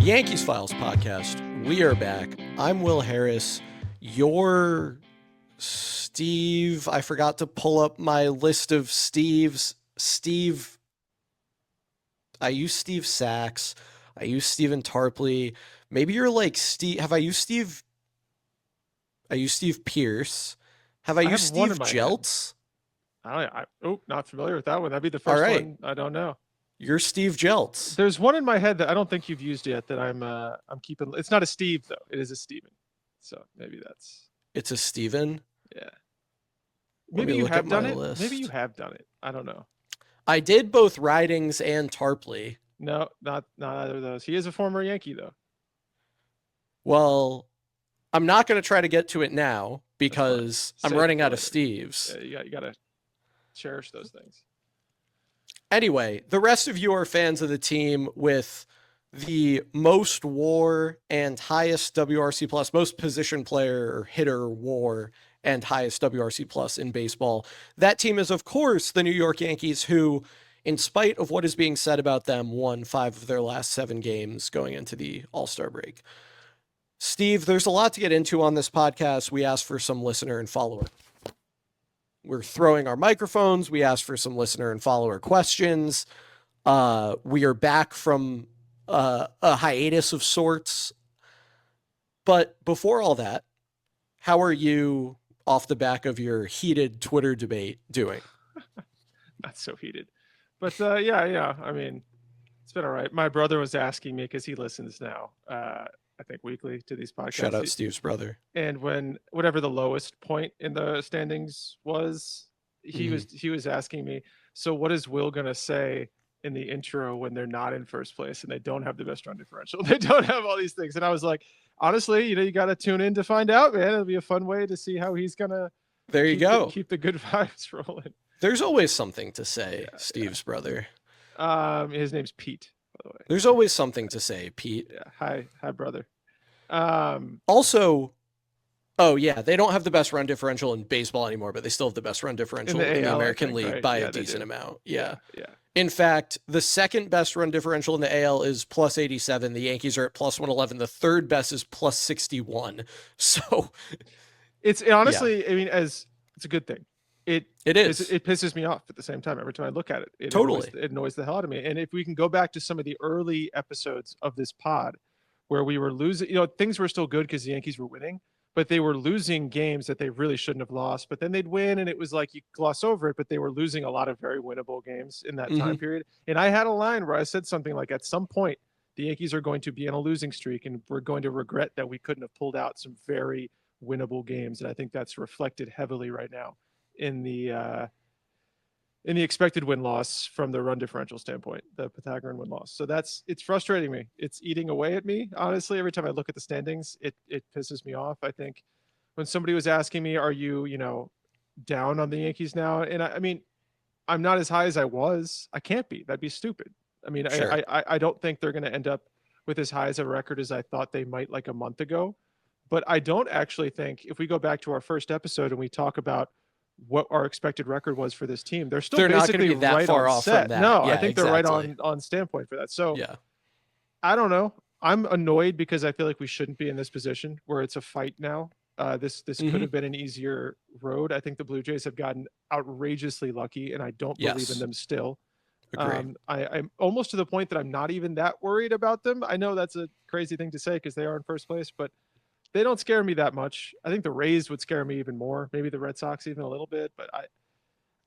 Yankees Files podcast. We are back. I'm Will Harris. You're Steve. I forgot to pull up my list of Steves. Steve. I use Steve Sachs. I use Steven Tarpley. Maybe you're like Steve. Have I used Steve? I use Steve Pierce. Have I I have used one Steve in my head. Jeltz? Not familiar with that one. That'd be the All first right. one. I don't know. You're Steve Jeltz. There's one in my head that I don't think you've used yet that I'm keeping. It's not a Steve though. It is a Steven. So maybe that's It's a Steven. yeah. Let Maybe me you look have at done my it. list. Maybe you have done it. I don't know. I did both Ridings and Tarpley. No, not either of those. He is a former Yankee though. Well, I'm not going to try to get to it now because I'm Save running it for out of later. Steves. Yeah, you gotta cherish those things. Anyway, the rest of you are fans of the team with the most WAR and highest WRC plus, most position player or hitter WAR and highest WRC plus in baseball. That team is, of course, the New York Yankees, who, in spite of what is being said about them, won 5 of their last 7 games going into the All-Star break. Steve, there's a lot to get into on this podcast. We asked for some listener and follower. We're throwing our microphones. We asked for some listener and follower questions. We are back from a hiatus of sorts. But before all that, how are you off the back of your heated Twitter debate doing? Not so heated. But yeah. I mean, it's been all right. My brother was asking me because he listens now. I think weekly to these podcasts. Shout out Steve's brother. And whatever the lowest point in the standings was, he was asking me, so what is Will gonna say in the intro when they're not in first place and they don't have the best run differential? They don't have all these things. And I was like, honestly, you got to tune in to find out, man. It'll be a fun way to see how he's gonna keep the good vibes rolling. There's always something to say, yeah, Steve's brother. His name's Pete, by the way. There's always something to say, Pete. Yeah. Hi, brother. Also, oh yeah, they don't have the best run differential in baseball anymore, but they still have the best run differential in the American League, right? By a decent amount. Yeah. In fact, the second best run differential in the AL is plus 87. The Yankees are at plus 111. The third best is plus 61. So it's honestly, yeah. I mean, it's a good thing. It is. It pisses me off at the same time every time I look at it. It annoys the hell out of me. And if we can go back to some of the early episodes of this pod where we were losing, things were still good because the Yankees were winning, but they were losing games that they really shouldn't have lost. But then they'd win, and it was like you gloss over it, but they were losing a lot of very winnable games in that time period. And I had a line where I said something like, at some point, the Yankees are going to be in a losing streak, and we're going to regret that we couldn't have pulled out some very winnable games. And I think that's reflected heavily right now in the expected win-loss from the run differential standpoint, the Pythagorean win-loss. So it's frustrating me. It's eating away at me. Honestly, every time I look at the standings, it pisses me off. I think when somebody was asking me, are you, down on the Yankees now? And I mean, I'm not as high as I was. I can't be. That'd be stupid. I mean, sure. I don't think they're going to end up with as high as a record as I thought they might like a month ago. But I don't actually think, if we go back to our first episode and we talk about what our expected record was for this team, they're basically not going to be that right far on off set. From that. No, yeah, I think exactly. They're right on standpoint for that. So yeah, I don't know. I'm annoyed because I feel like we shouldn't be in this position where it's a fight now. This could have been an easier road. I think the Blue Jays have gotten outrageously lucky, and I don't believe in them still. I'm almost to the point that I'm not even that worried about them. I know that's a crazy thing to say because they are in first place, but they don't scare me that much. I think the Rays would scare me even more. Maybe the Red Sox even a little bit, but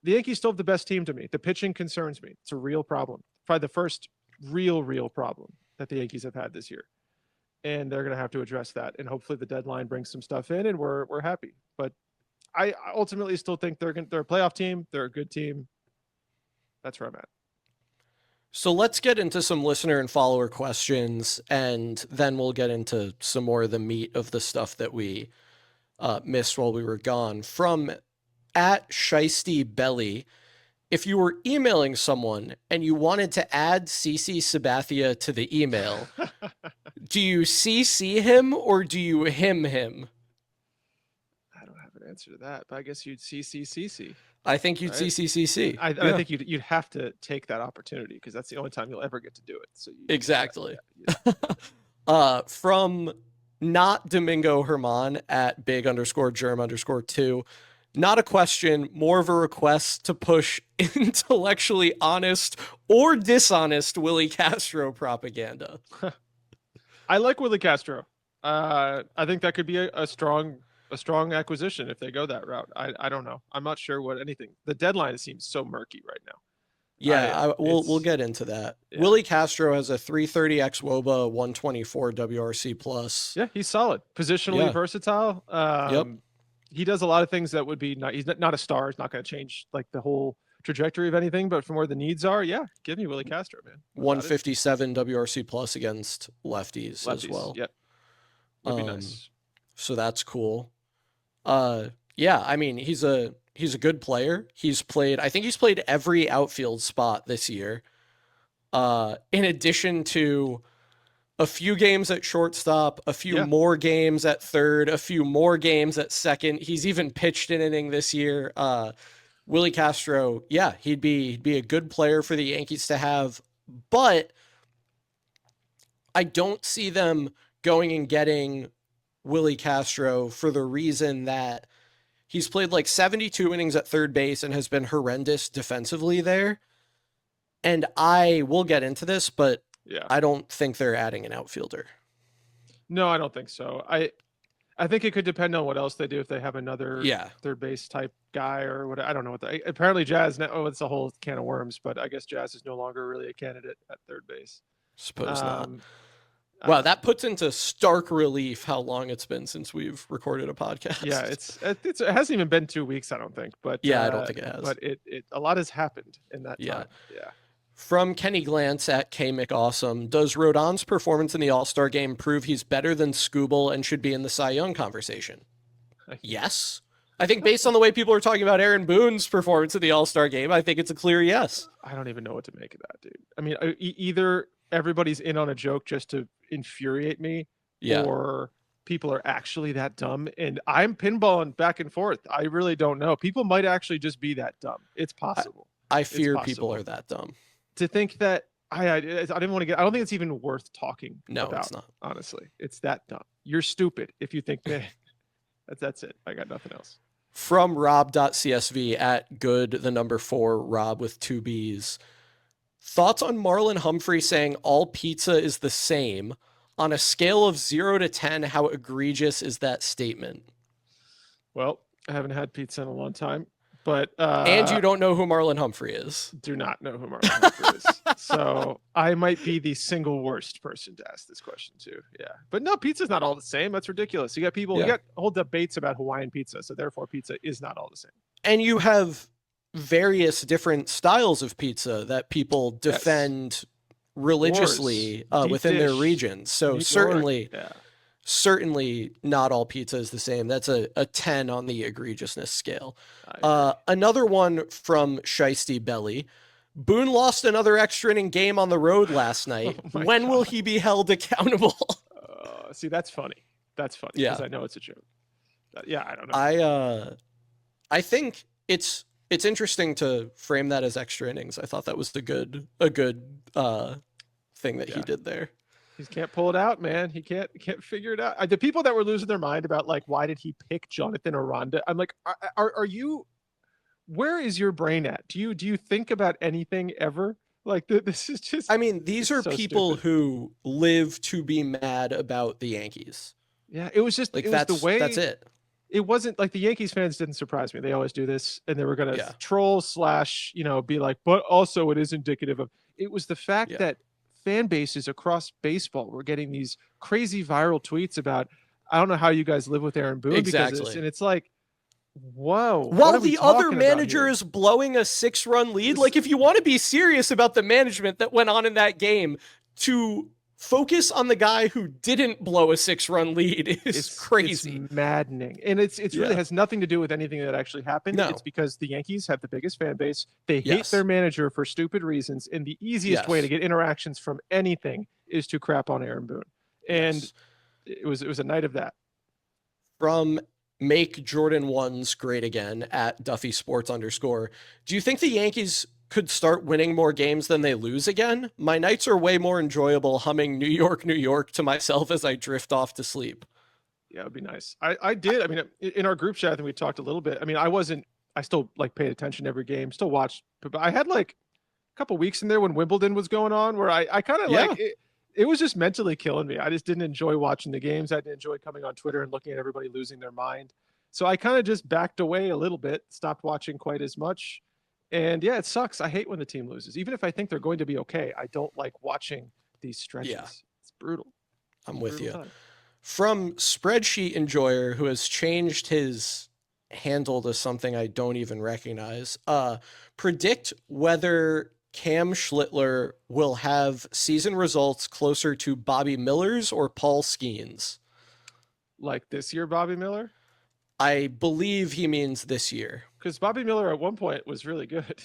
the Yankees still have the best team to me. The pitching concerns me. It's a real problem. Probably the first real problem that the Yankees have had this year. And they're going to have to address that. And hopefully the deadline brings some stuff in and we're happy. But I ultimately still think they're a playoff team. They're a good team. That's where I'm at. So let's get into some listener and follower questions, and then we'll get into some more of the meat of the stuff that we missed while we were gone. From @ShistyBelly, if you were emailing someone and you wanted to add CC Sabathia to the email, do you CC him or do you him? I don't have an answer to that, but I guess you'd CC. I think you'd CCCC. I think you'd have to take that opportunity because that's the only time you'll ever get to do it. So exactly. From not Domingo Herman at big_germ_2. Not a question, more of a request to push intellectually honest or dishonest Willie Castro propaganda. I like Willie Castro. I think that could be a strong acquisition if they go that route. I don't know. I'm not sure what anything. The deadline seems so murky right now. Yeah, we'll get into that. Yeah. Willie Castro has a 330 xwOBA, 124 WRC plus. Yeah, he's solid. Positionally versatile. Yep. He does a lot of things that would be not. He's not a star. He's not going to change like the whole trajectory of anything. But from where the needs are, yeah, give me Willie Castro, man. 157 WRC plus against lefties as well. Yeah, would be nice. So that's cool. Yeah, I mean he's a good player. I think he's played every outfield spot this year. In addition to a few games at shortstop, a few more games at third, a few more games at second. He's even pitched an inning this year. Willie Castro, yeah, he'd be a good player for the Yankees to have, but I don't see them going and getting Willie Castro for the reason that he's played like 72 innings at third base and has been horrendous defensively there. And I will get into this, but I don't think they're adding an outfielder. No, I don't think so. I think it could depend on what else they do if they have another third base type guy or what. I don't know what. Apparently Jazz. It's a whole can of worms, but I guess Jazz is no longer really a candidate at third base. Suppose not. Wow, that puts into stark relief how long it's been since we've recorded a podcast. Yeah, it hasn't even been 2 weeks, I don't think. But I don't think it has. But it a lot has happened in that time. Yeah. From Kenny Glantz at K McAwesome, does Rodon's performance in the All-Star game prove he's better than Skubal and should be in the Cy Young conversation? Yes. I think based on the way people are talking about Aaron Boone's performance in the All-Star game, I think it's a clear yes. I don't even know what to make of that, dude. I mean, either everybody's in on a joke just to infuriate me, or people are actually that dumb, and I'm pinballing back and forth. I really don't know. People might actually just be that dumb. It's possible. I fear people are that dumb. To think that I didn't want to get. I don't think it's even worth talking. No, about, it's not. Honestly, it's that dumb. You're stupid if you think that. That's it. I got nothing else. From Rob.csv at good 4 Rob with 2 B's. Thoughts on Marlon Humphrey saying all pizza is the same. On a scale of 0 to 10, how egregious is that statement? Well, I haven't had pizza in a long time. But and you don't know who Marlon Humphrey is. Do not know who Marlon Humphrey is. So I might be the single worst person to ask this question to. Yeah. But no, pizza's not all the same. That's ridiculous. You got people, you got whole debates about Hawaiian pizza. So therefore pizza is not all the same. And you have various different styles of pizza that people defend religiously within their regions. So certainly not all pizza is the same. That's a 10 on the egregiousness scale. Another one from Shiesty Belly. Boone lost another extra inning game on the road last night. When will he be held accountable? See, that's funny. That's funny because I know it's a joke. I don't know. I think it's interesting to frame that as extra innings. I thought that was a good thing that he did there. He can't pull it out, man. He can't figure it out. The people that were losing their mind about like why did he pick Jonathan Aranda? I'm like, are you? Where is your brain at? Do you think about anything ever? Like this is just. I mean, these are people who live to be mad about the Yankees. Yeah, it was just like that's the way. That's it. It wasn't like the Yankees fans didn't surprise me. They always do this, and they were gonna troll / be like, but also it is indicative of. It was the fact that fan bases across baseball were getting these crazy viral tweets about, I don't know how you guys live with Aaron Boone because of this. And it's like, whoa. While the other manager is blowing a 6-run lead, like if you want to be serious about the management that went on in that game, to focus on the guy who didn't blow a 6-run lead is crazy. It's maddening. And it's really has nothing to do with anything that actually happened. No. It's because the Yankees have the biggest fan base. They hate their manager for stupid reasons. And the easiest way to get interactions from anything is to crap on Aaron Boone. And it was a night of that. From Make Jordan 1s great again at Duffy Sports _. Do you think the Yankees could start winning more games than they lose again, my nights are way more enjoyable humming New York, New York to myself as I drift off to sleep. Yeah, it'd be nice. I did. I mean, in our group chat, I think we talked a little bit. I mean, I still like paid attention to every game, still watched, but I had like a couple weeks in there when Wimbledon was going on where I kind of like it was just mentally killing me. I just didn't enjoy watching the games. I didn't enjoy coming on Twitter and looking at everybody losing their mind. So I kind of just backed away a little bit, stopped watching quite as much. And yeah, it sucks. I hate when the team loses. Even if I think they're going to be okay, I don't like watching these stretches. Yeah. It's brutal. I'm with you. From Spreadsheet Enjoyer, who has changed his handle to something I don't even recognize, predict whether Cam Schlittler will have season results closer to Bobby Miller's or Paul Skeens. Like this year, Bobby Miller? I believe he means this year. Because Bobby Miller at one point was really good.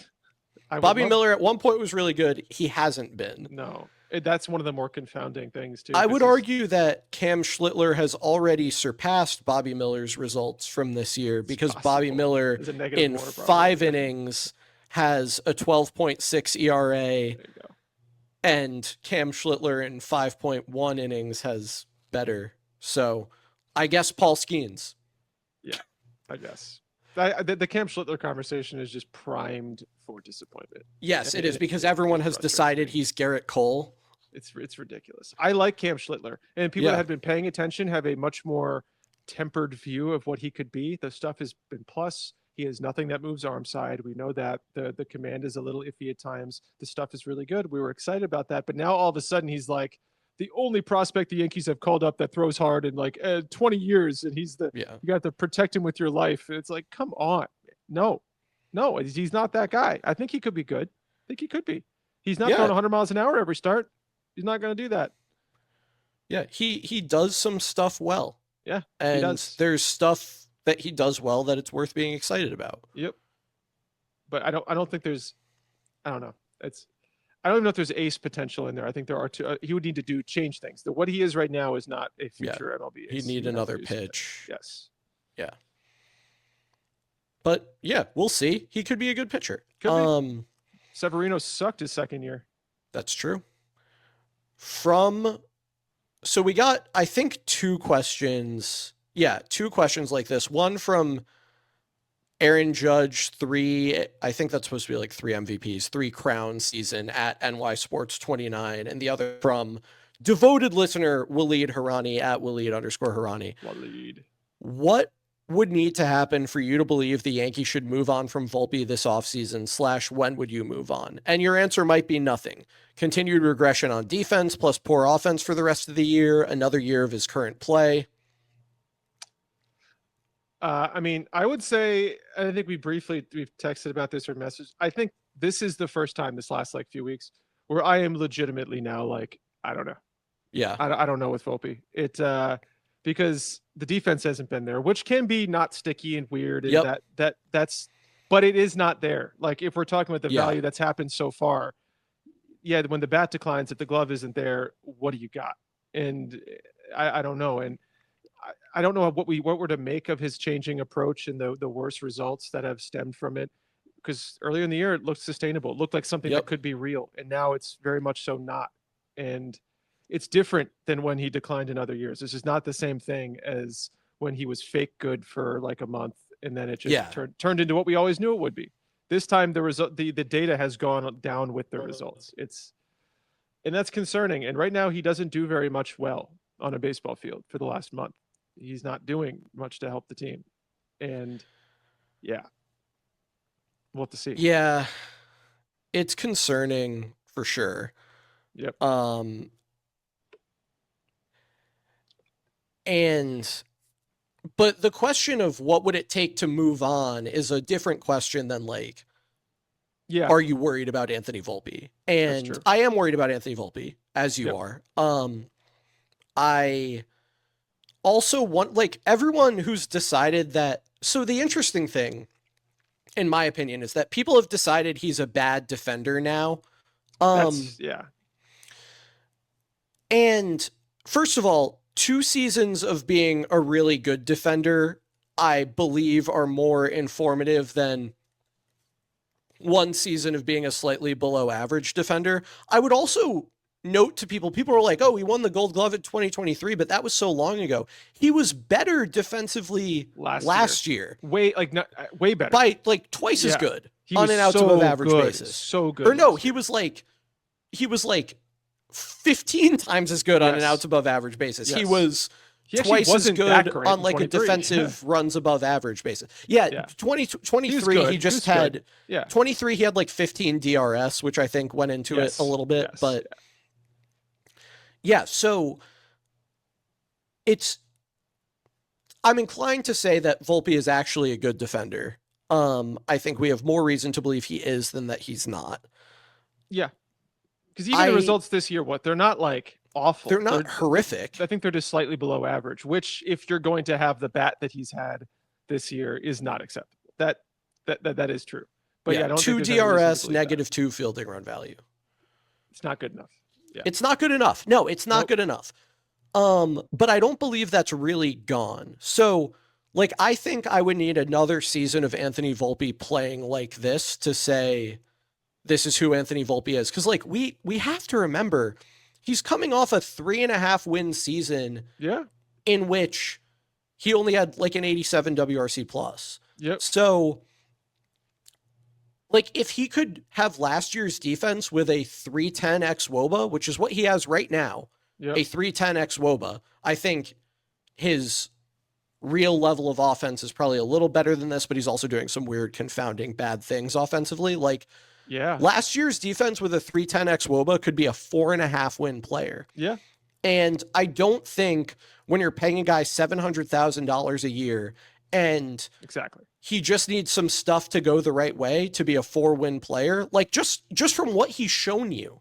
Bobby Miller at one point was really good. He hasn't been. No. That's one of the more confounding things, too. I would argue that Cam Schlittler has already surpassed Bobby Miller's results from this year because Bobby Miller in 5 innings has a 12.6 ERA, and Cam Schlittler in 5.1 innings has better. So I guess Paul Skeens. Yeah, I guess. The Cam Schlittler conversation is just primed for disappointment. Yes, it is, because everyone has decided he's Garrett Cole. It's ridiculous. I like Cam Schlittler, and people that have been paying attention have a much more tempered view of what he could be. The stuff has been plus. He has nothing that moves arm side. We know that the command is a little iffy at times. The stuff is really good. We were excited about that, but now all of a sudden he's like the only prospect the Yankees have called up that throws hard in like 20 years, and he's you got to protect him with your life. It's like, come on, no, he's not that guy. I think he could be good. I think he could be. He's not throwing 100 miles an hour every start. He's not going to do that. Yeah, he does some stuff well. Yeah, and there's stuff that he does well that it's worth being excited about. Yep. But I don't think there's, I don't know. I don't even know if there's ace potential in there. I think there are two. He would need to change things. What he is right now is not a future MLB ace. He'd need another pitch. Yes. Yeah. But yeah, we'll see. He could be a good pitcher. Severino sucked his second year. That's true. So we got, I think, 2 questions. Yeah, 2 questions like this. One from Aaron Judge, 3, I think that's supposed to be like 3 MVPs, 3 crown season at NY Sports 29. And the other from devoted listener, Waleed Harani at Waleed_Harani. Waleed. What would need to happen for you to believe the Yankees should move on from Volpe this offseason / when would you move on? And your answer might be nothing. Continued regression on defense plus poor offense for the rest of the year, another year of his current play. I mean, I would say, I think we've texted about this or messaged. I think this is the first time this last like few weeks where I am legitimately now like, I don't know. Yeah. I don't know with Volpe. Because the defense hasn't been there, which can be not sticky and weird. And but it is not there. Like if we're talking about the value that's happened so far, when the bat declines, if the glove isn't there, what do you got? And I don't know. And I don't know what we're to make of his changing approach and the worse results that have stemmed from it. Because earlier in the year, it looked sustainable. It looked like something that could be real. And now it's very much so not. And it's different than when he declined in other years. This is not the same thing as when he was fake good for like a month. And then it just turned into what we always knew it would be. This time the data has gone down with the results. And that's concerning. And right now he doesn't do very much well on a baseball field for the last month. He's not doing much to help the team. And we'll have to see. Yeah. It's concerning for sure. Yep. But the question of what would it take to move on is a different question than like, are you worried about Anthony Volpe? And I am worried about Anthony Volpe, as you are. I also want, like, everyone who's decided that. So the interesting thing, in my opinion, is that people have decided he's a bad defender now. And first of all, 2 seasons of being a really good defender, I believe, are more informative than one season of being a slightly below average defender. I would also note to people were like, oh, he won the Gold Glove in 2023, but that was so long ago. He was better defensively last year. Way better. By like twice as good on an outs above average basis. So good. Or no, he was like 15 times as good on an outs above average basis. He was twice as good on like a defensive runs above average basis. 2023 he just had 23 he had like 15 DRS, which I think went into it a little bit, but so I'm inclined to say that Volpe is actually a good defender. I think we have more reason to believe he is than that he's not. Yeah. Because even the results this year, they're not like awful. They're not horrific. I think they're just slightly below average, which if you're going to have the bat that he's had this year is not acceptable. That is true. But I don't 2 DRS, -2 fielding run value. It's not good enough. Yeah. It's not good enough. No, it's not good enough. But I don't believe that's really gone. So, like, I think I would need another season of Anthony Volpe playing like this to say this is who Anthony Volpe is. Because, like, we have to remember he's coming off a 3.5 win season. Yeah. In which he only had like an 87 WRC plus. Yep. So, like, if he could have last year's defense with a 310 x WOBA, which is what he has right now, a 310 x WOBA, I think his real level of offense is probably a little better than this, but he's also doing some weird, confounding bad things offensively. Like, last year's defense with a 310 x WOBA could be a 4.5 win player. Yeah. And I don't think when you're paying a guy $700,000 a year and he just needs some stuff to go the right way to be a 4-win player, like just from what he's shown you,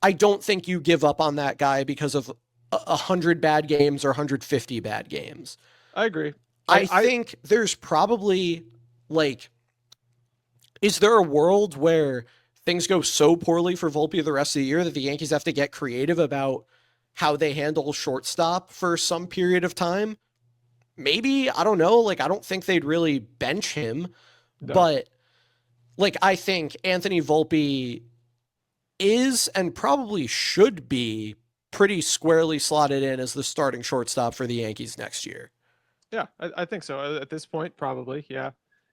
I don't think you give up on that guy because of 100 bad games or 150 bad games. I agree. I think there's probably like, is there a world where things go so poorly for Volpe the rest of the year that the Yankees have to get creative about how they handle shortstop for some period of time? Maybe, I don't know. Like, I don't think they'd really bench him, but like, I think Anthony Volpe is and probably should be pretty squarely slotted in as the starting shortstop for the Yankees next year. Yeah, I think so. At this point, probably. Yeah.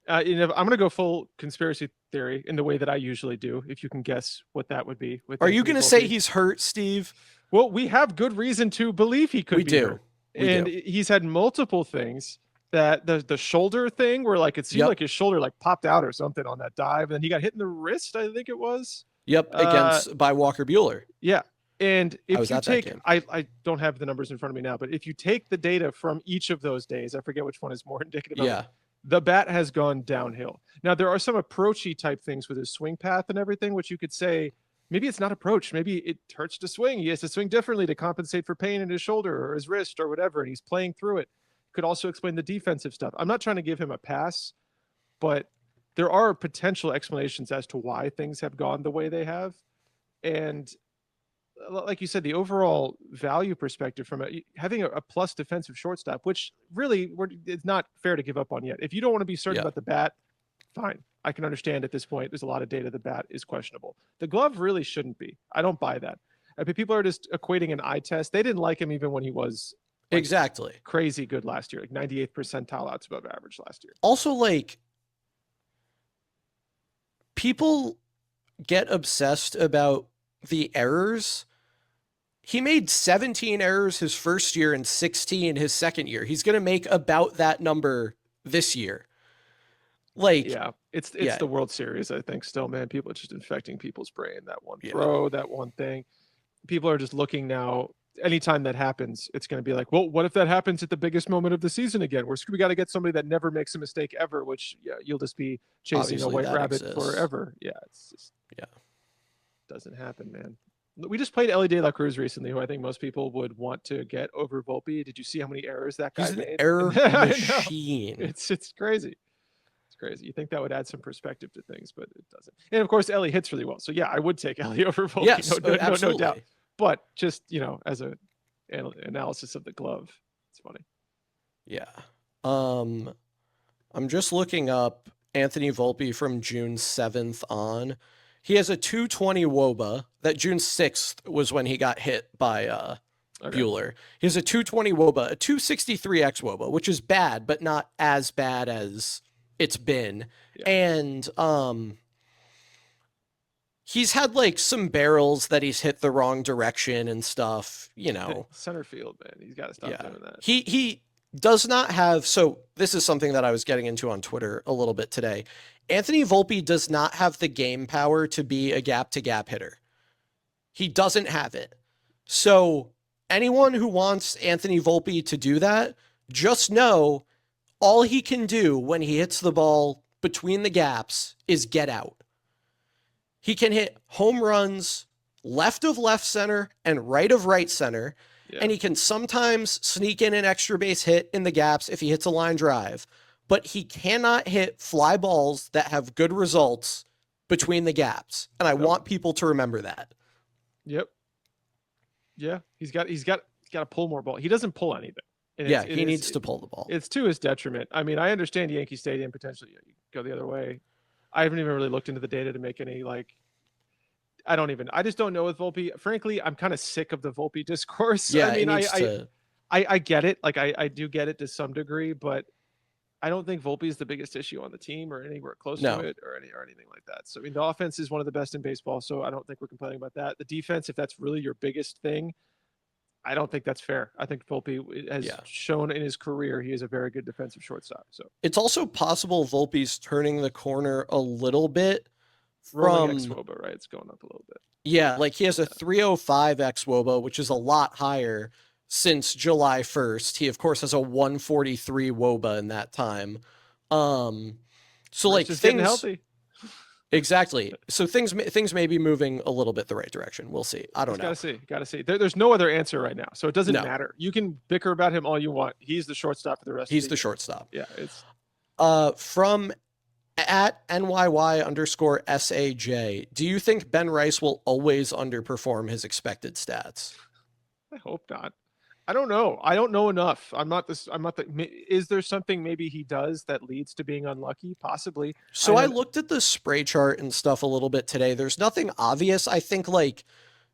I'm going to go full conspiracy theory in the way that I usually do, if you can guess what that would be. Are you going to say he's hurt, Steve? Well, we have good reason to believe he could be hurt. And he's had multiple things. That the shoulder thing where like it seemed like his shoulder like popped out or something on that dive, and then he got hit in the wrist, I think it was. By Walker Buehler. Yeah. And if you take, I don't have the numbers in front of me now, but if you take the data from each of those days, I forget which one is more indicative of it, the bat has gone downhill. Now, there are some approachy type things with his swing path and everything, which you could say, maybe it's not approach. Maybe it hurts to swing. He has to swing differently to compensate for pain in his shoulder or his wrist or whatever, and he's playing through it. Could also explain the defensive stuff. I'm not trying to give him a pass, but there are potential explanations as to why things have gone the way they have. And like you said, the overall value perspective from having a plus defensive shortstop, which really it's not fair to give up on yet. If you don't want to be certain about the bat, fine. I can understand at this point, there's a lot of data the bat is questionable. The glove really shouldn't be. I don't buy that. I mean, people are just equating an eye test. They didn't like him even when he was crazy good last year, like 98th percentile outs above average last year. Also, like, people get obsessed about the errors. He made 17 errors his first year and 16 his second year. He's going to make about that number this year. Like, it's the World Series, I think, still, man. People are just infecting people's brain. That one throw, that one thing. People are just looking now. Anytime that happens, it's going to be like, well, what if that happens at the biggest moment of the season again? We got to get somebody that never makes a mistake ever, which you'll just be chasing a white rabbit forever. Yeah, it's just doesn't happen, man. We just played Ellie De La Cruz recently, who I think most people would want to get over Volpe. Did you see how many errors that guy made? He's an error machine. It's crazy. It's crazy. You think that would add some perspective to things, but it doesn't. And of course, Ellie hits really well. So yeah, I would take Ellie over Volpe. Yes, no doubt. But just, as an analysis of the glove, it's funny. Yeah. I'm just looking up Anthony Volpe from June 7th on. He has a 220 WOBA. That June 6th was when he got hit by Bueller. He has a 220 WOBA, a 263 X WOBA, which is bad, but not as bad as it's been. Yeah. And he's had like some barrels that he's hit the wrong direction and stuff, you know. Center field, man. He's got to stop doing that. He does not have, so this is something that I was getting into on Twitter a little bit today. Anthony Volpe does not have the game power to be a gap-to-gap hitter. He doesn't have it. So anyone who wants Anthony Volpe to do that, just know all he can do when he hits the ball between the gaps is get out. He can hit home runs left of left center and right of right center, and he can sometimes sneak in an extra base hit in the gaps if he hits a line drive, but he cannot hit fly balls that have good results between the gaps. And I want people to remember that. Yep. Yeah, he's got to pull more ball. He doesn't pull anything. He needs to pull the ball. It's to his detriment. I mean, I understand Yankee Stadium potentially go the other way. I haven't even really looked into the data to make any I just don't know with Volpe. Frankly, I'm kind of sick of the Volpe discourse. Yeah, I mean, I get it. Like I do get it to some degree, but I don't think Volpe is the biggest issue on the team or anywhere close to it or anything like that. So I mean, the offense is one of the best in baseball, so I don't think we're complaining about that. The defense, if that's really your biggest thing, I don't think that's fair. I think Volpe has shown in his career he is a very good defensive shortstop. So it's also possible Volpe's turning the corner a little bit from xWOBA, right? It's going up a little bit. Yeah, like he has a 305 xWOBA, which is a lot higher since July 1st. He of course has a 143 WOBA in that time. So like things getting healthy. Exactly. So things may be moving a little bit the right direction. We'll see. I don't know. Gotta see. There's no other answer right now, so it doesn't matter. You can bicker about him all you want. He's the shortstop for the rest. He's the shortstop. Yeah. It's from at NYY_SAJ. Do you think Ben Rice will always underperform his expected stats? I hope not. I don't know. I don't know enough. Is there something maybe he does that leads to being unlucky? Possibly. So I looked at the spray chart and stuff a little bit today. There's nothing obvious. I think like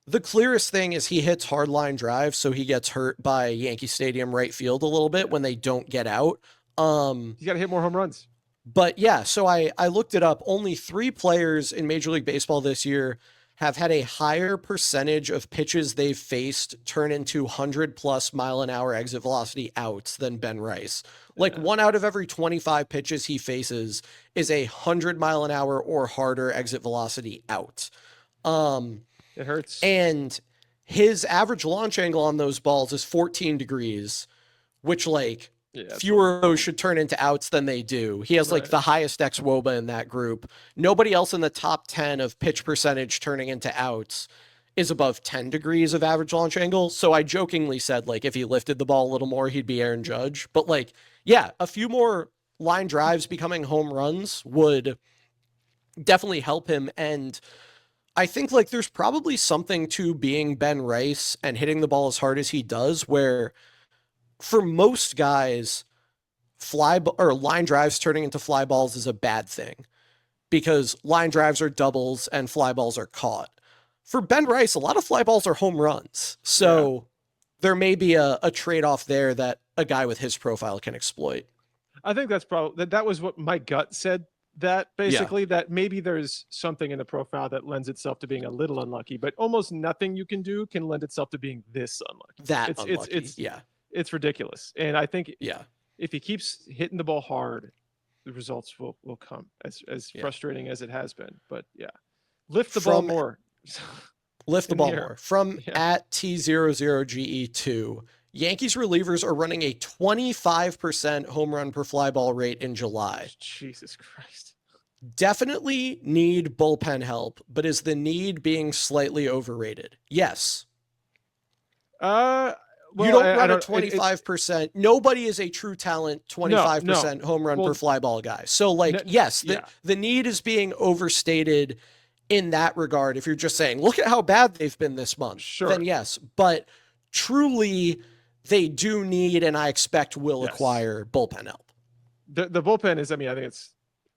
the clearest thing is he hits hard line drive, so he gets hurt by Yankee Stadium right field a little bit when they don't get out. He's got to hit more home runs. But yeah, so I looked it up. Only 3 players in Major League Baseball this year have had a higher percentage of pitches they've faced turn into 100+ mile-an-hour exit velocity outs than Ben Rice. Like 1 out of every 25 pitches he faces is a 100-mile-an-hour or harder exit velocity out. It hurts. And his average launch angle on those balls is 14 degrees, which like fewer of those should turn into outs than they do. He has like the highest xWOBA in that group. Nobody else in the top 10 of pitch percentage turning into outs is above 10 degrees of average launch angle. So I jokingly said, like, if he lifted the ball a little more, he'd be Aaron Judge. But like, yeah, a few more line drives becoming home runs would definitely help him. And I think like there's probably something to being Ben Rice and hitting the ball as hard as he does, where for most guys, line drives turning into fly balls is a bad thing because line drives are doubles and fly balls are caught. For Ben Rice, a lot of fly balls are home runs. So there may be a trade-off there that a guy with his profile can exploit. I think that's probably, that was what my gut said, that basically that maybe there's something in the profile that lends itself to being a little unlucky, but almost nothing you can do can lend itself to being this unlucky. It's ridiculous. And I think if he keeps hitting the ball hard, the results will come, as frustrating as it has been. But lift the ball more. Lift the ball more. From at T00GE2, Yankees relievers are running a 25% home run per fly ball rate in July. Jesus Christ. Definitely need bullpen help, but is the need being slightly overrated? Yes. Well, you don't run a 25%. Nobody is a true talent 25% home run per fly ball guy. So like, yes, the need is being overstated in that regard. If you're just saying, look at how bad they've been this month, then yes. But truly, they do need, and I expect will acquire bullpen help. The bullpen is, I mean, I think it's,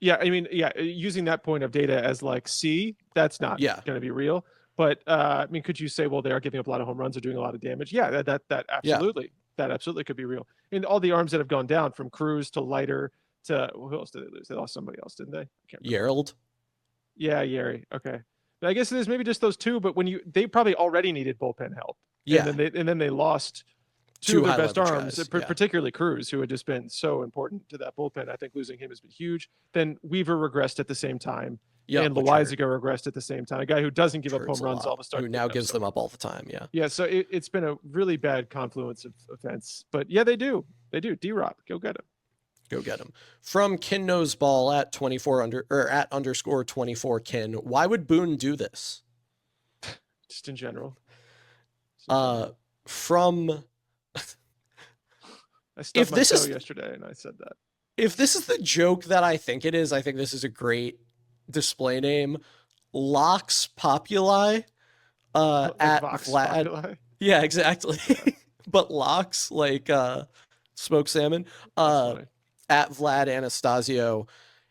Yeah, I mean, yeah, using that point of data as like, see, that's not going to be real. But I mean, could you say, well, they are giving up a lot of home runs or doing a lot of damage? Yeah, that absolutely could be real. And all the arms that have gone down, from Cruz to Leiter to who else did they lose? They lost somebody else, didn't they? I can't remember. Gerald. Yeah, Yeri. Okay. But I guess it is maybe just those two. But they probably already needed bullpen help. Yeah. And then they lost two of their best arms, particularly Cruz, who had just been so important to that bullpen. I think losing him has been huge. Then Weaver regressed at the same time. And Loizaga regressed at the same time. A guy who doesn't give up home runs all of a sudden. Who now gives them up all the time, yeah. Yeah, so it's been a really bad confluence of events. But yeah, they do. They do. D-Rob, go get him. Go get him. From Kin Knows Ball at @_24 Kin, why would Boone do this? Just in general. From I stubbed my toe yesterday and I said that. If this is the joke that I think it is, I think this is a great display name. Lox Populi at Vlad. Populi? Yeah, exactly. But Lox, like smoked salmon. At Vlad Anastasio.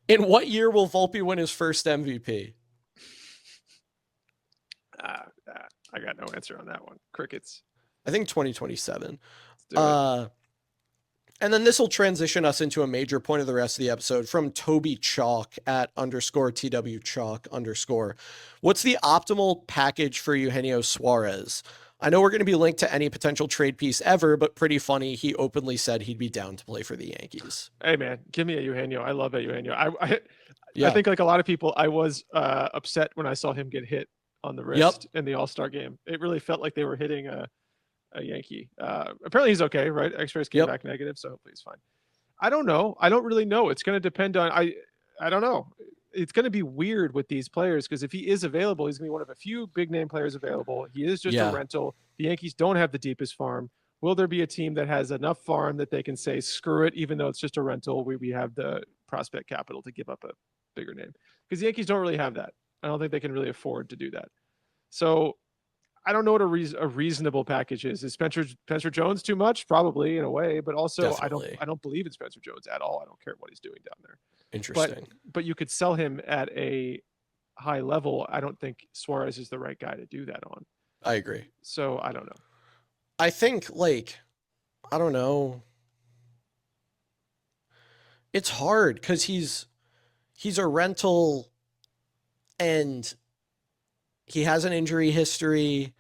In what year will Volpe win his first MVP? I got no answer on that one. Crickets. I think 2027. And then this will transition us into a major point of the rest of the episode from Toby Chalk at _TW Chalk _. What's the optimal package for Eugenio Suarez? I know we're going to be linked to any potential trade piece ever, but pretty funny. He openly said he'd be down to play for the Yankees. Hey man, give me a Eugenio. I love a Eugenio. I think like a lot of people, I was upset when I saw him get hit on the wrist in the All-Star game. It really felt like they were hitting a Yankee. Apparently he's okay, right? X-rays came back negative, so hopefully he's fine. I don't know. I don't really know. It's going to depend on, I don't know. It's going to be weird with these players because if he is available, he's going to be one of a few big name players available. He is just a rental. The Yankees don't have the deepest farm. Will there be a team that has enough farm that they can say, screw it, even though it's just a rental, we have the prospect capital to give up a bigger name? Because the Yankees don't really have that. I don't think they can really afford to do that. So I don't know what a reasonable package is. Is Spencer Jones too much? Probably in a way, but also I don't believe in Spencer Jones at all. I don't care what he's doing down there. Interesting. But you could sell him at a high level. I don't think Suarez is the right guy to do that on. I agree. So I don't know. I think I don't know. It's hard because he's a rental and he has an injury history.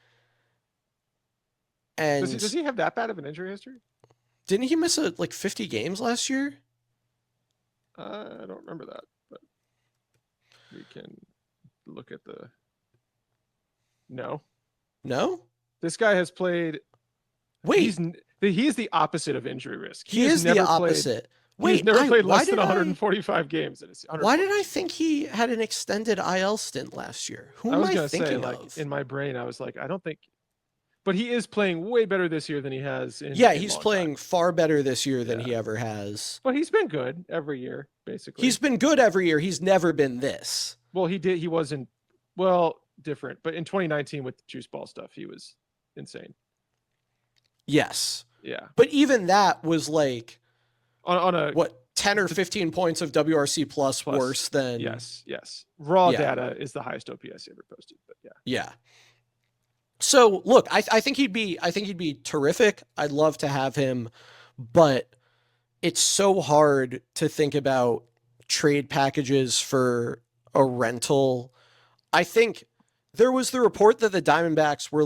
And does he have that bad of an injury history? Didn't he miss 50 games last year? I don't remember that, but we can look at the. No. This guy has played. Wait, he is the opposite of injury risk. He is the opposite. He's never played less than 145 games. Why did I think he had an extended IL stint last year? Who am I thinking of? In my brain, I was like, I don't think. But he is playing way better this year than he has. He's playing far better this year than he ever has. But he's been good every year, basically. He's been good every year. He's never been this. Well, he wasn't, different. But in 2019 with the juice ball stuff, he was insane. Yes. Yeah. But even that was on a 10 or 15 points of WRC plus worse than. Yes. Raw data is the highest OPS ever posted. But yeah. So look, I think he'd be terrific. I'd love to have him, but it's so hard to think about trade packages for a rental. I think there was the report that the Diamondbacks were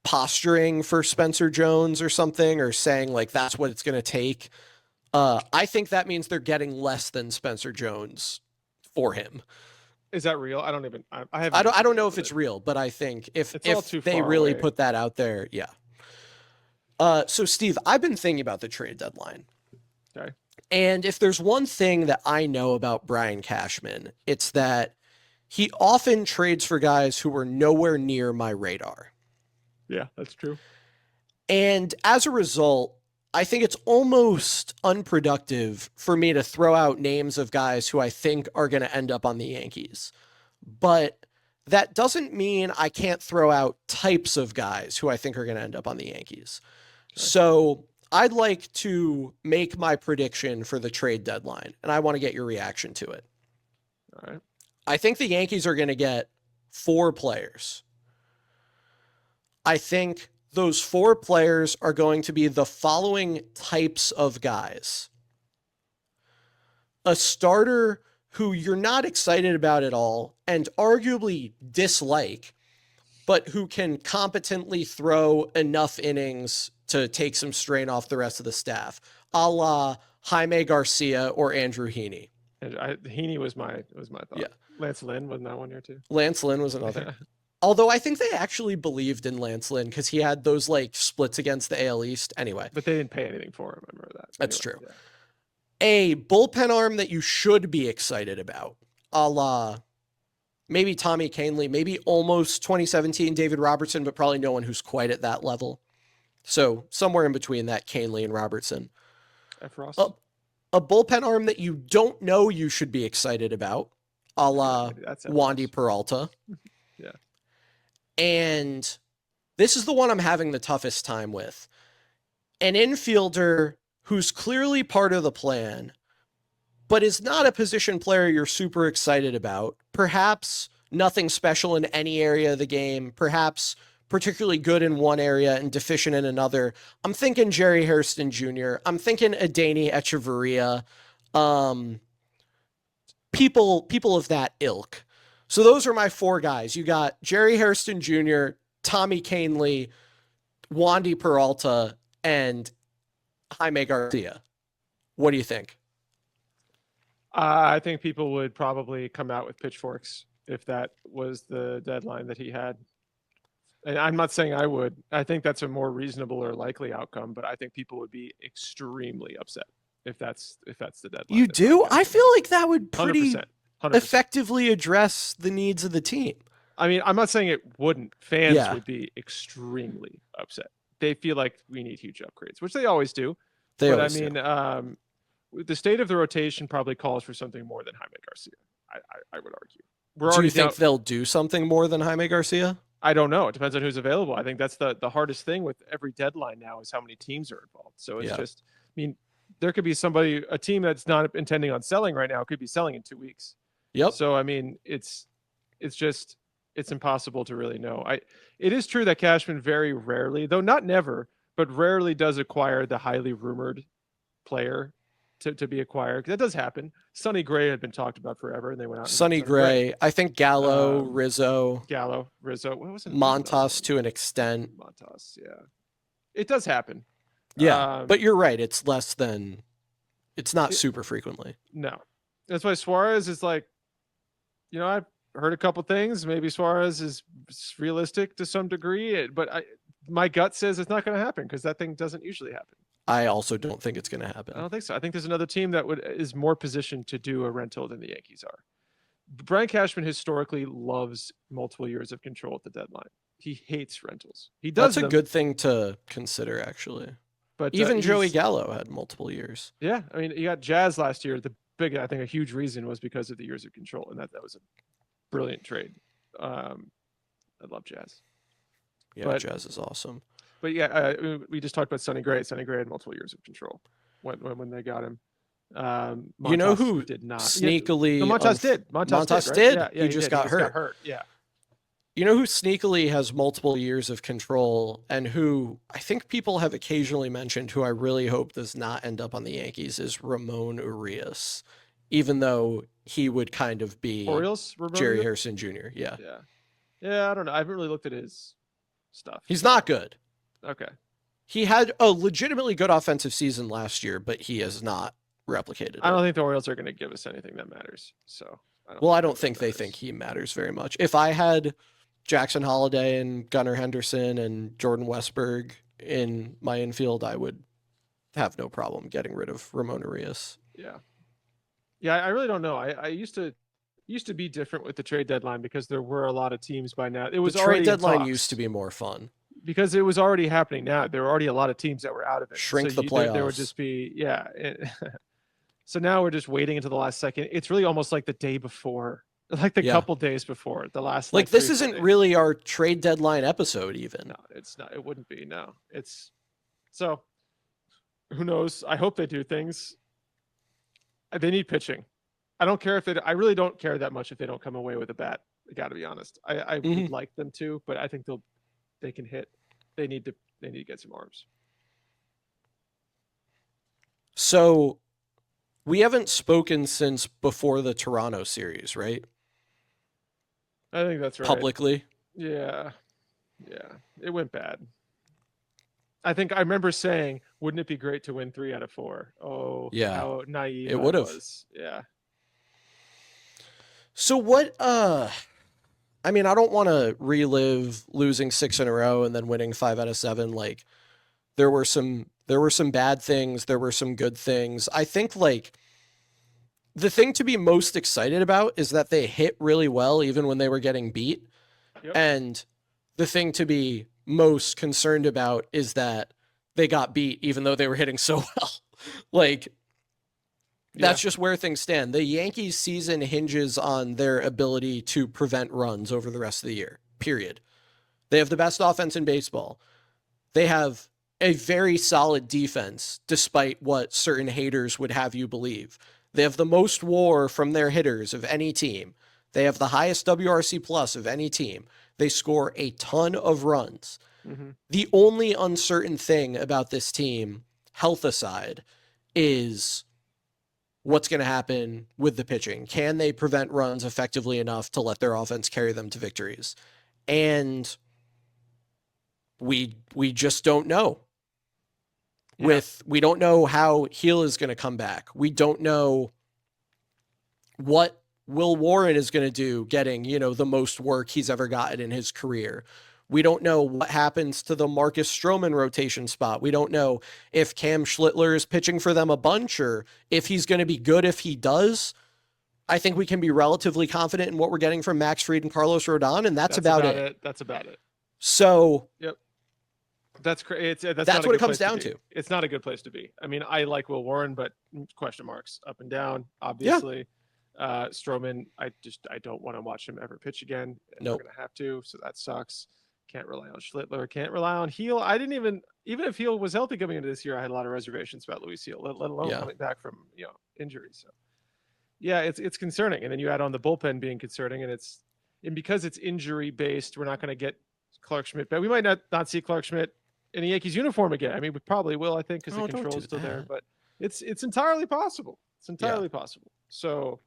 posturing for Spencer Jones or something, or saying that's what it's going to take. I think that means they're getting less than Spencer Jones for him. Is that real? I don't even. I don't know if it's real, but I think if they really put that out there, yeah. So Steve, I've been thinking about the trade deadline. Okay. And if there's one thing that I know about Brian Cashman, it's that he often trades for guys who were nowhere near my radar. Yeah, that's true. And as a result, I think it's almost unproductive for me to throw out names of guys who I think are going to end up on the Yankees. But that doesn't mean I can't throw out types of guys who I think are going to end up on the Yankees. Sure. So I'd like to make my prediction for the trade deadline, and I want to get your reaction to it. All right. I think the Yankees are going to get 4 players. I think those 4 players are going to be the following types of guys. A starter who you're not excited about at all and arguably dislike, but who can competently throw enough innings to take some strain off the rest of the staff, a la Jaime Garcia or Andrew Heaney. Heaney was my thought. Yeah. Lance Lynn wasn't that one year too? Lance Lynn was another. Although I think they actually believed in Lance Lynn because he had those like splits against the AL East. Anyway. But they didn't pay anything for him. I remember that. That's true. Yeah. A bullpen arm that you should be excited about, a la maybe Tommy Kahnle, maybe almost 2017 David Robertson, but probably no one who's quite at that level. So somewhere in between that Kahnle and Robertson. F. Ross. A bullpen arm that you don't know you should be excited about, a la Wandy Peralta. Yeah. And this is the one I'm having the toughest time with. An infielder who's clearly part of the plan, but is not a position player you're super excited about. Perhaps nothing special in any area of the game. Perhaps particularly good in one area and deficient in another. I'm thinking Jerry Hairston Jr. I'm thinking Adeiny Echeverria. People of that ilk. So those are my 4 guys. You got Jerry Hairston Jr., Tommy Kahnle, Wandy Peralta, and Jaime Garcia. What do you think? I think people would probably come out with pitchforks if that was the deadline that he had. And I'm not saying I would. I think that's a more reasonable or likely outcome, but I think people would be extremely upset if that's the deadline. You do? I feel like that would pretty 100%. effectively address the needs of the team. I mean, I'm not saying it wouldn't. Fans would be extremely upset. They feel like we need huge upgrades, which they always do. The state of the rotation probably calls for something more than Jaime Garcia. I would argue. Do you think they'll do something more than Jaime Garcia? I don't know. It depends on who's available. I think that's the hardest thing with every deadline now is how many teams are involved. So it's just, I mean, there could be a team that's not intending on selling right now could be selling in 2 weeks. Yep. So, I mean, it's impossible to really know. It is true that Cashman very rarely, though not never, but rarely does acquire the highly rumored player to be acquired. That does happen. Sonny Gray had been talked about forever, and they went out. Sonny Gray. I think Gallo, Rizzo. What was it? Montas to an extent. Montas, yeah. It does happen. Yeah, but you're right. It's less than. It's not super frequently. No, that's why Suarez is like. I've heard a couple things. Maybe Suarez is realistic to some degree, but my gut says it's not going to happen because that thing doesn't usually happen. I also don't think it's going to happen. I don't think so. I think there's another team that is more positioned to do a rental than the Yankees are. Brian Cashman historically loves multiple years of control at the deadline. He hates rentals. He does. That's a good thing to consider, actually. But even Joey Gallo had multiple years. Yeah, I mean, you got Jazz last year. I think a huge reason was because of the years of control, and that was a brilliant trade. I love Jazz. Yeah, Jazz is awesome. But yeah, we just talked about Sonny Gray. Sonny Gray had multiple years of control when they got him. You know who did not sneakily? Montas did. Montas did. Right? Yeah, he just got hurt. Yeah. You know who sneakily has multiple years of control and who I think people have occasionally mentioned, who I really hope does not end up on the Yankees, is Ramon Urias, even though he would kind of be Orioles, Jerry Hairston Jr. Yeah. I don't know. I haven't really looked at his stuff. He's not good. Okay. He had a legitimately good offensive season last year, but he has not replicated it. I don't think the Orioles are going to give us anything that matters. So, I don't think they think he matters very much. If I had Jackson Holliday and Gunnar Henderson and Jordan Westberg in my infield, I would have no problem getting rid of Ramon Urias. Yeah, I really don't know. I used to be different with the trade deadline because there were a lot of teams by now. It was the trade deadline used to be more fun because it was already happening. Now there were already a lot of teams that were out of it. Shrink the playoffs. There would just be so now we're just waiting until the last second. It's really almost like the day before, like the couple days before the last. Like this isn't really our trade deadline episode, even. No, it's not. It wouldn't be. No, it's so. Who knows? I hope they do things. They need pitching. I don't care if it. I really don't care that much if they don't come away with a bat. I got to be honest. I would like them to, but I think they can hit. They need to get some arms. So we haven't spoken since before the Toronto series, right? I think that's right. Publicly. Yeah. It went bad. I think I remember saying, "Wouldn't it be great to win 3 out of 4?" Oh, yeah, how naive it would have. Yeah. So what? I mean, I don't want to relive losing 6 in a row and then winning 5 out of 7. Like, there were some bad things. There were some good things. I think like the thing to be most excited about is that they hit really well even when they were getting beat. Yep. And the thing to be most concerned about is that they got beat even though they were hitting so well. Like, that's just where things stand. The Yankees season hinges on their ability to prevent runs over the rest of the year, period. They have the best offense in baseball. They have a very solid defense, despite what certain haters would have you believe. They have the most WAR from their hitters of any team. They have the highest WRC plus of any team. They score a ton of runs. Mm-hmm. The only uncertain thing about this team, health aside, is what's going to happen with the pitching. Can they prevent runs effectively enough to let their offense carry them to victories? And we just don't know. Yeah. We don't know how Heel is going to come back. We don't know what Will Warren is going to do getting, the most work he's ever gotten in his career. We don't know what happens to the Marcus Stroman rotation spot. We don't know if Cam Schlittler is pitching for them a bunch or if he's going to be good if he does. I think we can be relatively confident in what we're getting from Max Fried and Carlos Rodon, and that's about it. That's about it. So, yep. That's crazy. That's what it comes down to. It's not a good place to be. I mean, I like Will Warren, but question marks up and down, obviously. Yeah. Stroman, I don't want to watch him ever pitch again. Nope. We're going to have to, so that sucks. Can't rely on Schlittler. Can't rely on Heel. I didn't even if Heel was healthy coming into this year, I had a lot of reservations about Luis Heel, let alone coming back from injury. So yeah, it's concerning. And then you add on the bullpen being concerning, and because it's injury based, we're not going to get Clark Schmidt. But we might not see Clark Schmidt in a Yankees uniform again. I mean, we probably will, I think, because the control is still there. But it's entirely possible. It's entirely possible. So.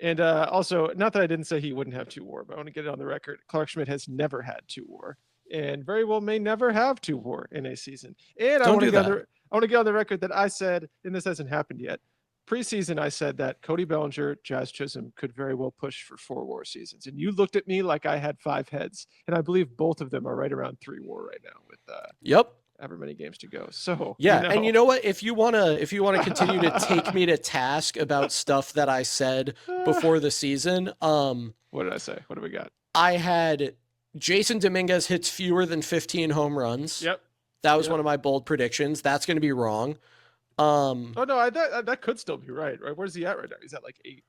And also, not that I didn't say he wouldn't have 2 WAR, but I want to get it on the record. Clark Schmidt has never had 2 WAR, and very well may never have 2 WAR in a season. And I want to get on the record that I said, and this hasn't happened yet, preseason I said that Cody Bellinger, Jazz Chisholm could very well push for 4 WAR seasons. And you looked at me like I had 5 heads, and I believe both of them are right around 3 WAR right now with however many games to go. So yeah, and you know what? If you wanna continue to take me to task about stuff that I said before the season, what did I say? What do we got? I had Jason Dominguez hits fewer than 15 home runs. Yep, that was one of my bold predictions. That's going to be wrong. Oh no, that could still be right. Where's he at right now? He's at like 8.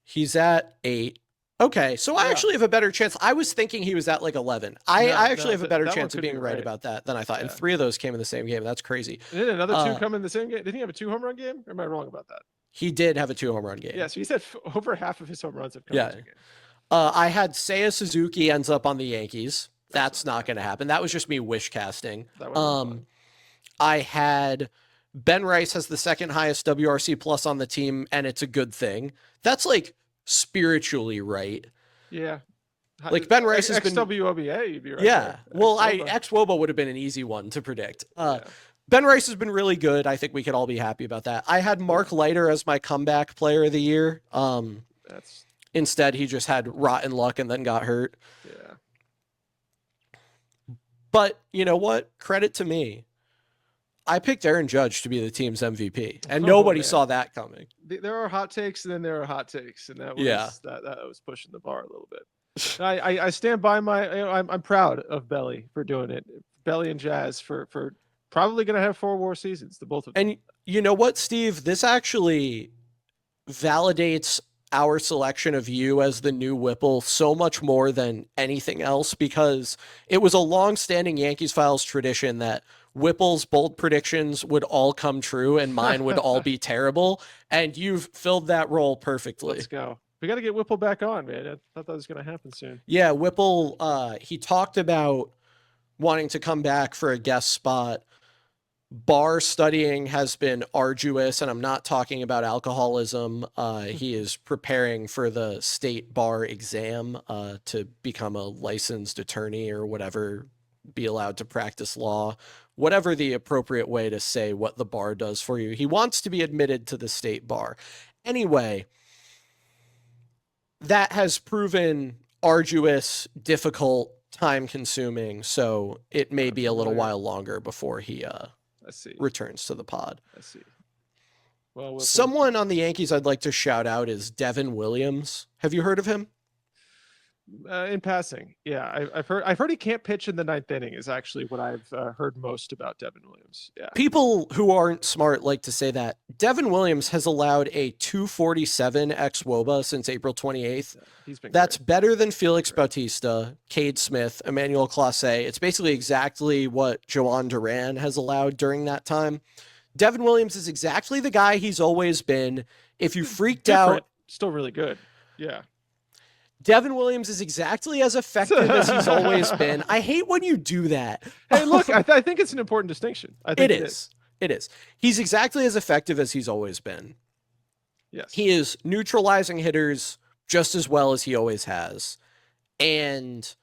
He's at 8. Okay, so I actually have a better chance. I was thinking he was at like 11. I actually have a better chance of being right about that than I thought. And 3 of those came in the same game. That's crazy. And then another 2 come in the same game. Didn't he have a 2 home run game? Or am I wrong about that? He did have a 2 home run game. Yeah, so he said over half of his home runs have come in the game. I had Seiya Suzuki ends up on the Yankees. That's not going to happen. That was just me wish casting. I had Ben Rice has the second highest WRC plus on the team, and it's a good thing. That's like spiritually right. Yeah. Like Ben Rice has been XWOBA, you'd be right. Yeah. There. Well, XWOBA would have been an easy one to predict. Ben Rice has been really good. I think we could all be happy about that. I had Mark Leiter as my comeback player of the year. Instead, he just had rotten luck and then got hurt. Yeah. But you know what? Credit to me. I picked Aaron Judge to be the team's MVP, and nobody saw that coming. There are hot takes, and then there are hot takes, and that was that was pushing the bar a little bit. I stand by I'm proud of Belly for doing it. Belly and Jazz for probably going to have 4 WAR seasons, the both of them. And you know what, Steve? This actually validates our selection of you as the new Whipple so much more than anything else, because it was a long-standing Yankees Files tradition that Whipple's bold predictions would all come true and mine would all be terrible, and you've filled that role perfectly. Let's go. We got to get Whipple back on, man. I thought that was going to happen soon. Yeah, Whipple, he talked about wanting to come back for a guest spot. Bar studying has been arduous, and I'm not talking about alcoholism. He is preparing for the state bar exam to become a licensed attorney or whatever, be allowed to practice law, whatever the appropriate way to say what the bar does for you. He wants to be admitted to the state bar. Anyway, that has proven arduous, difficult, time-consuming, so it may be a little while longer before he returns to the pod. I see. Well, someone on the Yankees I'd like to shout out is Devin Williams. Have you heard of him? In passing, yeah, I've heard he can't pitch in the ninth inning is actually what I've heard most about Devin Williams. Yeah, people who aren't smart like to say that. Devin Williams has allowed a 247 xWOBA since April 28th. Yeah, that's great. Better than Felix Bautista, Cade Smith, Emmanuel Clase. It's basically exactly what Joan Duran has allowed during that time. Devin Williams is exactly the guy he's always been. If you freaked out, still really good. Yeah. Devin Williams is exactly as effective as he's always been. I hate when you do that. Hey, look, I think it's an important distinction. I think it is. It is. He's exactly as effective as he's always been. Yes. He is neutralizing hitters just as well as he always has. And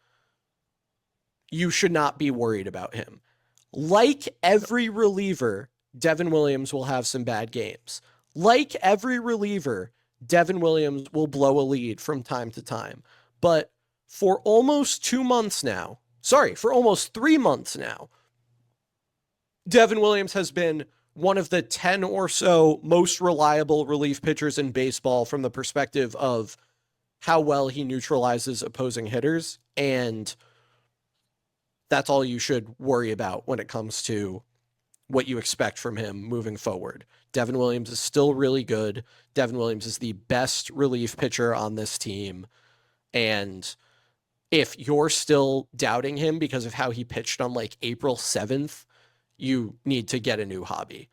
you should not be worried about him. Like every reliever, Devin Williams will have some bad games. Like every reliever, Devin Williams will blow a lead from time to time. But for almost 2 months now, for almost 3 months now, Devin Williams has been one of the 10 or so most reliable relief pitchers in baseball from the perspective of how well he neutralizes opposing hitters. And that's all you should worry about when it comes to what you expect from him moving forward. Devin Williams is still really good. Devin Williams is the best relief pitcher on this team. And if you're still doubting him because of how he pitched on like April 7th, you need to get a new hobby.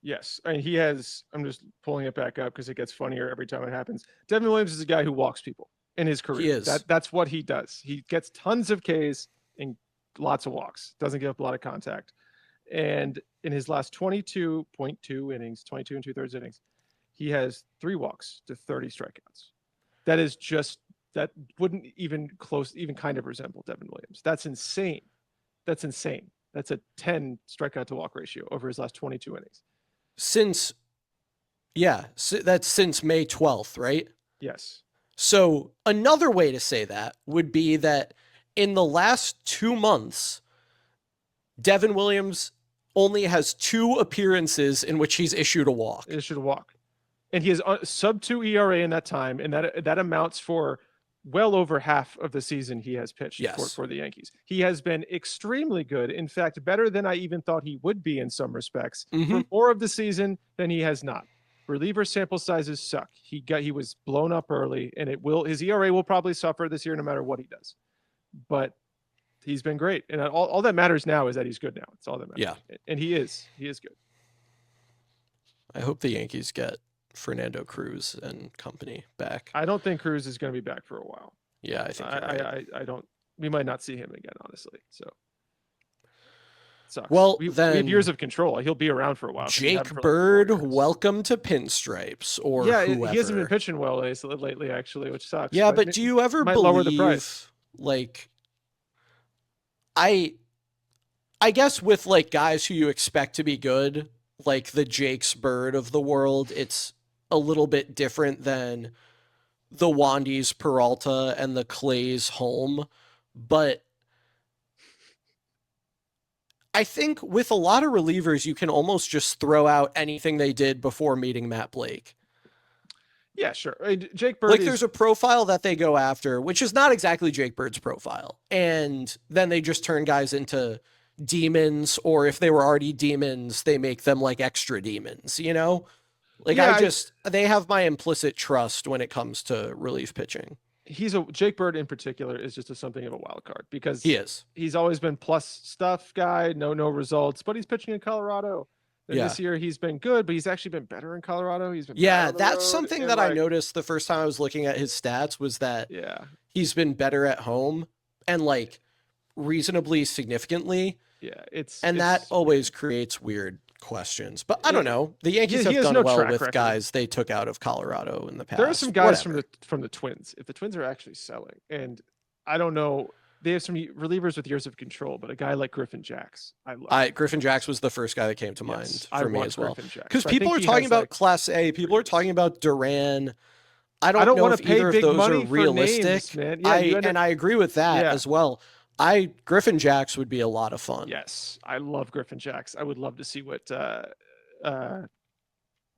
Yes. And he has, I'm just pulling it back up because it gets funnier every time it happens. Devin Williams is a guy who walks people in his career. He is. That's what he does. He gets tons of Ks and lots of walks. Doesn't give up a lot of contact. And in his last 22.2 innings, 22 and 2/3 innings, he has 3 walks to 30 strikeouts. That wouldn't even kind of resemble Devin Williams. That's insane. That's a 10 strikeout to walk ratio over his last 22 innings. That's since May 12th, right? Yes. So another way to say that would be that in the last 2 months, Devin Williams only has 2 appearances in which he's issued a walk. And he has sub-2 ERA in that time, and that amounts for well over half of the season he has pitched for the Yankees. He has been extremely good. In fact, better than I even thought he would be in some respects for more of the season than he has not. Reliever sample sizes suck. He was blown up early, and his ERA will probably suffer this year no matter what he does. But he's been great. And all that matters now is that he's good now. It's all that matters. Yeah. And he is good. I hope the Yankees get Fernando Cruz and company back. I don't think Cruz is going to be back for a while. Yeah, I think I don't. We might not see him again, honestly. So sucks. Well, we have years of control. He'll be around for a while. Jake Bird, welcome to Pinstripes, or whoever. He hasn't been pitching well lately, actually, which sucks. Yeah, but do you ever believe lower the price? Like, I guess with like guys who you expect to be good, like the Jakes Bird of the world, it's a little bit different than the Wandys Peralta and the Clays Home. But I think with a lot of relievers, you can almost just throw out anything they did before meeting Matt Blake. Yeah, sure. Jake Bird there's a profile that they go after, which is not exactly Jake Bird's profile. And then they just turn guys into demons, or if they were already demons, they make them like extra demons, you know? Like they have my implicit trust when it comes to relief pitching. Jake Bird in particular is just something of a wild card because he's always been plus stuff guy, no results, but he's pitching in Colorado. And this year he's been good, but he's actually been better in Colorado. He's been that's something that I noticed the first time I was looking at his stats was that he's been better at home and like reasonably significantly. Yeah, that always creates weird questions. But I don't know. The Yankees have done well with guys they took out of Colorado in the past. There are some guys from the Twins. If the Twins are actually selling, and I don't know, they have some relievers with years of control, but a guy like Griffin Jacks, I love. Griffin Jacks was the first guy that came to mind for me as well. Because people are talking about Class A. People are talking about Duran. I don't know if either of those are realistic. Names, man. And I agree with that as well. Griffin Jacks would be a lot of fun. Yes, I love Griffin Jacks. I would love to see what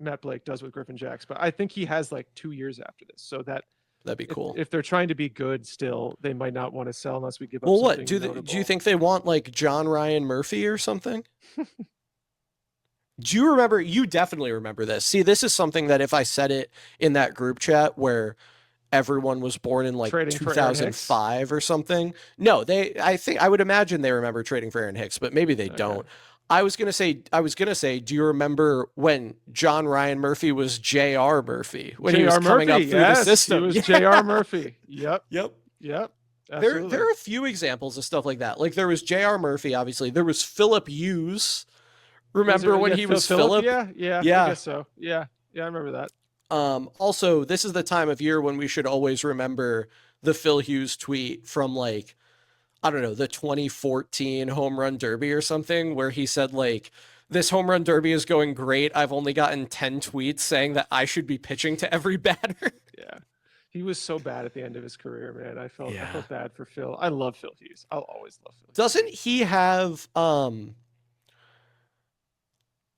Matt Blake does with Griffin Jacks, but I think he has like 2 years after this, so that'd be cool. If they're trying to be good, still they might not want to sell unless we give up. Well, what do you think they want, like John Ryan Murphy or something? Do you remember? You definitely remember this. See, this is something that if I said it in that group chat where everyone was born in like 2005 or something. No, I would imagine they remember trading for Aaron Hicks, but maybe they don't. I was going to say, do you remember when John Ryan Murphy was J.R. Murphy when he was coming up through the system? He was J.R. Murphy. Yep. There are a few examples of stuff like that. Like there was J.R. Murphy, obviously. There was Philip Hughes. Remember when he was Philip? Yeah. I guess so. Yeah, I remember that. Also, this is the time of year when we should always remember the Phil Hughes tweet from like, I don't know, the 2014 home run derby or something, where he said like, this home run derby is going great. I've only gotten 10 tweets saying that I should be pitching to every batter. Yeah. He was so bad at the end of his career, man. I felt bad for Phil. I love Phil Hughes. I'll always love Phil Hughes. Doesn't he have,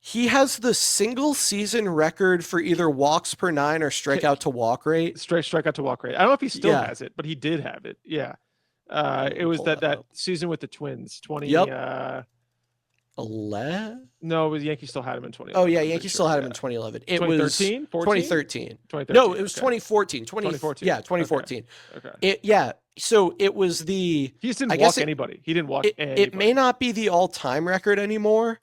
he has the single season record for either walks per 9 or strikeout to walk rate. Strikeout to walk rate. I don't know if he still has it, but he did have it. Yeah. It was that season with the Twins, 11? No, it was Yankees still had him in 2011. Oh yeah, Yankees still had him in 2011. It 2013? was 2013. No, it was 2014. 2014. Yeah, 2014. Okay. So it was the. He just didn't walk anybody. He didn't walk anybody. It may not be the all-time record anymore,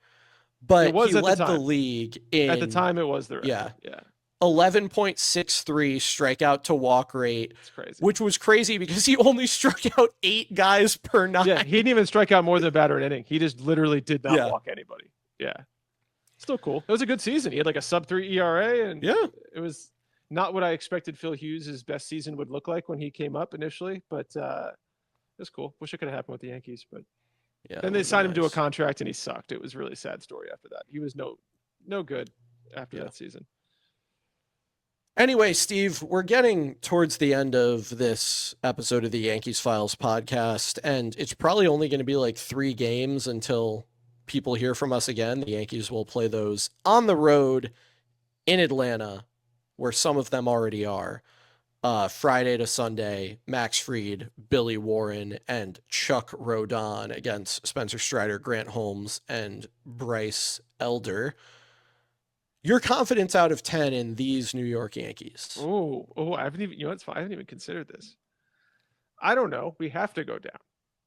but he led the league in. At the time, it was the record. Yeah. 11.63 strikeout to walk rate. It's crazy. Which was crazy because he only struck out 8 guys per 9. Yeah, he didn't even strike out more than a batter an inning. He just literally did not walk anybody. Yeah. Still cool. It was a good season. He had like a sub-3 ERA, and it was not what I expected Phil Hughes' best season would look like when he came up initially, but it was cool. Wish it could have happened with the Yankees, but then they signed him to a contract and he sucked. It was a really sad story after that. He was no good after that season. Anyway, Steve, we're getting towards the end of this episode of the Yankees Files podcast, and it's probably only going to be like 3 games until people hear from us again. The Yankees will play those on the road in Atlanta, where some of them already are. Friday to Sunday, Max Fried, Billy Warren, and Chuck Rodon against Spencer Strider, Grant Holmes, and Bryce Elder. Your confidence out of 10 in these New York Yankees? I haven't even, it's fine. I haven't even considered this. I don't know. We have to go down.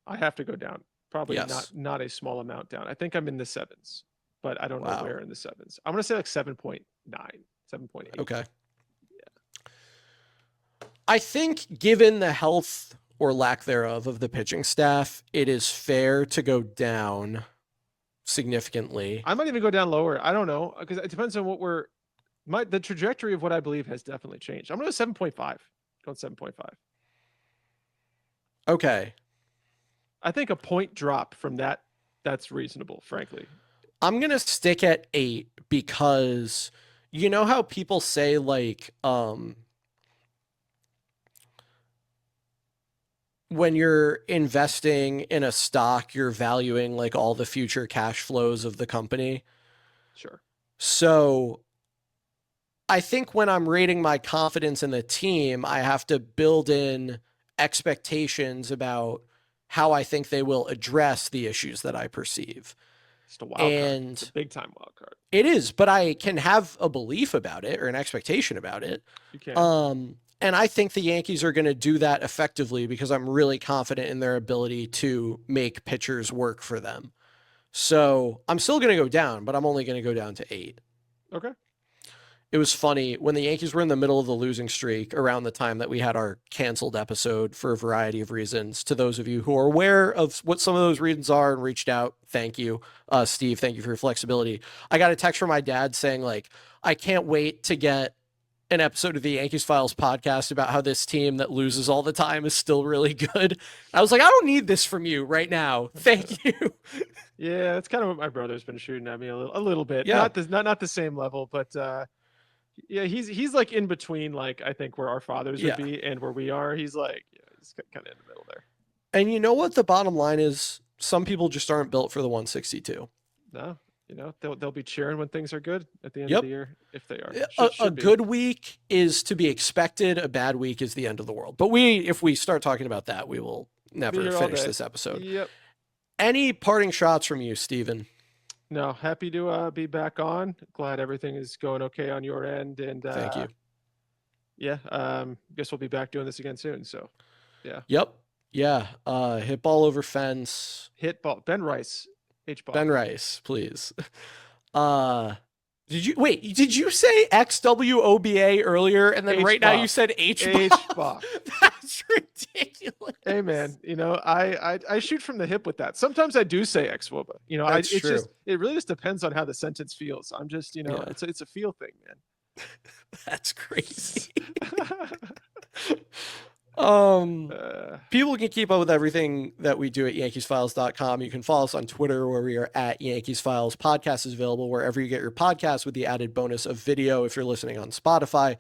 I have to go down. Probably not a small amount down. I think I'm in the 7s, but I don't know where in the 7s. I'm going to say like 7.9, 7.8. Okay. Yeah. I think given the health or lack thereof of the pitching staff, it is fair to go down significantly. I might even go down lower. I don't know, because it depends on what the trajectory of what I believe has definitely changed. I'm going to 7.5. Going 7.5. Okay. I think a point drop from that's reasonable, frankly. I'm going to stick at 8 because you know how people say like when you're investing in a stock, you're valuing like all the future cash flows of the company. Sure. So I think when I'm rating my confidence in the team, I have to build in expectations about how I think they will address the issues that I perceive. It's a wild card. It's a big time wild card. It is, but I can have a belief about it or an expectation about it. You can. And I think the Yankees are going to do that effectively because I'm really confident in their ability to make pitchers work for them. So I'm still going to go down, but I'm only going to go down to 8. Okay. It was funny when the Yankees were in the middle of the losing streak around the time that we had our canceled episode for a variety of reasons. To those of you who are aware of what some of those reasons are and reached out, thank you. Steve, thank you for your flexibility. I got a text from my dad saying, like, I can't wait to get an episode of the Yankees Files podcast about how this team that loses all the time is still really good. I was like, I don't need this from you right now. Thank you. Yeah, that's kind of what my brother's been shooting at me a little bit. Yeah. Not the same level, but yeah, he's like in between, like I think where our fathers would be and where we are. He's like, yeah, he's kind of in the middle there. And you know what the bottom line is? Some people just aren't built for the 162. No, they'll be cheering when things are good at the end of the year if they are. A good week is to be expected. A bad week is the end of the world. But if we start talking about that, we will never finish this episode. Yep. Any parting shots from you, Steven? No, happy to be back on. Glad everything is going okay on your end. And thank you. Yeah, guess we'll be back doing this again soon. So, yeah. Yep. Yeah. Hit ball over fence. Hit ball. Ben Rice. H ball. Ben Rice, please. Did you say XWOBA earlier and then right now you said H-ball? That's ridiculous. Hey man, I shoot from the hip with that. Sometimes I do say XWOBA. It really just depends on how the sentence feels. I'm just, it's a feel thing, man. That's crazy. People can keep up with everything that we do at YankeesFiles.com. You can follow us on Twitter where we are at YankeesFiles. Podcast is available wherever you get your podcasts with the added bonus of video if you're listening on Spotify.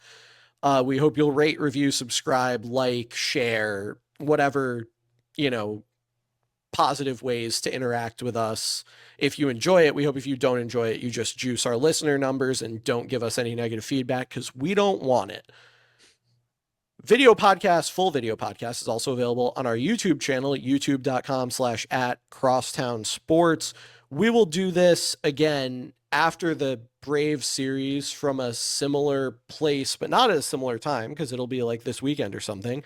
We hope you'll rate, review, subscribe, like, share, whatever, positive ways to interact with us. If you enjoy it, we hope if you don't enjoy it, you just juice our listener numbers and don't give us any negative feedback because we don't want it. Full video podcast is also available on our YouTube channel at youtube.com/@crosstownsports. We will do this again after the Braves series from a similar place, but not at a similar time because it'll be like this weekend or something.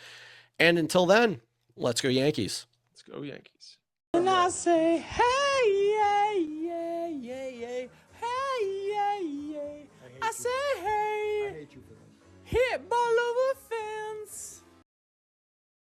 And until then, let's go Yankees. Let's go Yankees. And I say, hey, yeah.